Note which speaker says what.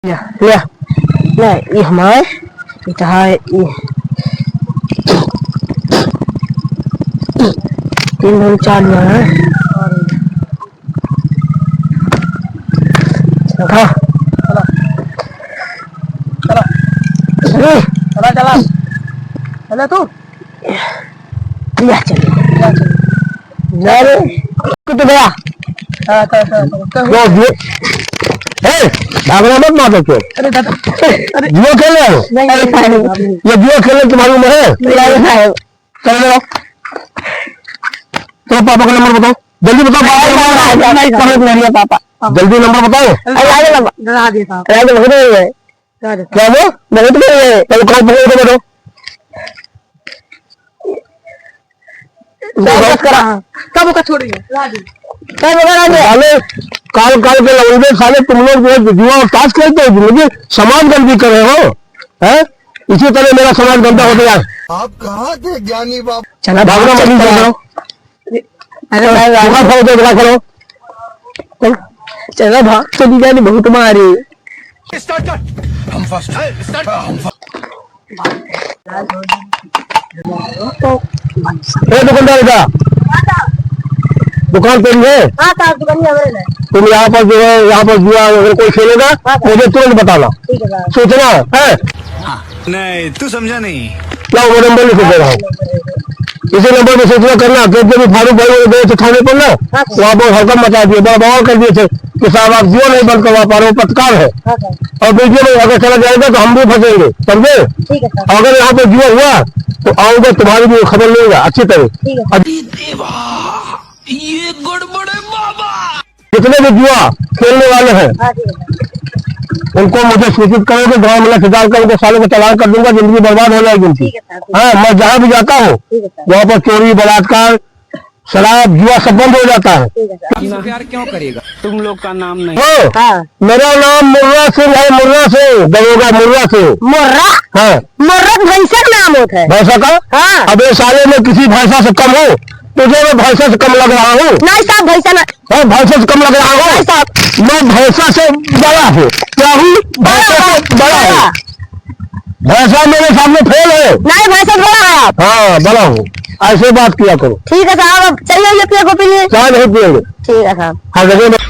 Speaker 1: Ya, ya, ya, ihmal, kita hai, तीन चार में है हाँ चला चला चला चला चला तू या चल यार कुछ गया हाँ भागना मत मारो क्यों जुआ खेल रहे हो ये जुआ खेलने तुम्हारी उम्र है चलो तो पापा का नंबर बताओ जल्दी बताओ पापा जल्दी नंबर बताओ क्या वो बहुत कल कौन पकड़ो कब का छोड़ काल काल के लौंडे साले तुम लोग जो जुआ और ताश खेलते हो मुझे समाज गंदी कर रहे हो हैं इसी तरह मेरा समाज गंदा होता यार
Speaker 2: आप कहाँ थे ज्ञानी बाप
Speaker 1: चला भागना मत करो अरे करो चला भाग तो दी जानी बहुत मारी
Speaker 2: हम फर्स्ट
Speaker 1: दुकानदार का दुकान तेरी है तुम यहाँ पर जो है यहाँ पर जुआ अगर कोई खेलेगा मुझे तुरंत बताना सोचना है
Speaker 2: नहीं तू समझा नहीं
Speaker 1: क्या वो नंबर लिख दे रहा हूँ इसी नंबर पे सूचना करना क्योंकि अभी फारूक भाई गए थे थाने पर ना वहाँ पर हड़कम मचा दिए बड़ा बवाल कर दिए थे कि साहब आप जुआ नहीं बंद करवा पा रहे हो पत्रकार है और वीडियो में अगर चला जाएगा तो हम भी फंसेंगे समझे अगर यहाँ पे जुआ हुआ तो आऊंगा तुम्हारी भी खबर लूंगा अच्छी तरह
Speaker 2: ये गड़बड़ है बाबा
Speaker 1: जितने भी जुआ खेलने वाले हैं उनको मुझे सूचित करो कि गाँव में खिदार कर उनको सालों को चालान कर दूंगा जिंदगी बर्बाद हो जाएगी उनकी हाँ मैं जहाँ भी जाता हूँ वहाँ पर चोरी बलात्कार शराब जुआ सब बंद हो जाता है
Speaker 3: प्यार क्यों करेगा तुम लोग का नाम नहीं
Speaker 1: मेरा नाम मुर्रा सिंह है मुर्रा सिंह दरोगा मुर्रा सिंह
Speaker 4: मुर्रा
Speaker 1: हाँ
Speaker 4: मुर्रा भैंसा का नाम होता है
Speaker 1: भैंसा का
Speaker 4: हाँ
Speaker 1: अबे साले में किसी भैंसा से कम हो तुझे मैं भैंसा से कम लग रहा हूँ
Speaker 4: नहीं साहब भैंसा ना
Speaker 1: भैंसा से कम लग रहा हूँ
Speaker 4: साहब
Speaker 1: मैं भैंसा से बड़ा हूँ क्या हूँ भैंसा से बड़ा हूँ भैंसा मेरे सामने फेल है
Speaker 4: नहीं भैंसा बड़ा है आप
Speaker 1: हाँ बड़ा हूँ ऐसे बात किया करो
Speaker 4: ठीक है साहब अब चलिए पिए को पीजिए
Speaker 1: चाय नहीं पिएंगे
Speaker 4: ठीक है साहब
Speaker 1: हाँ जगह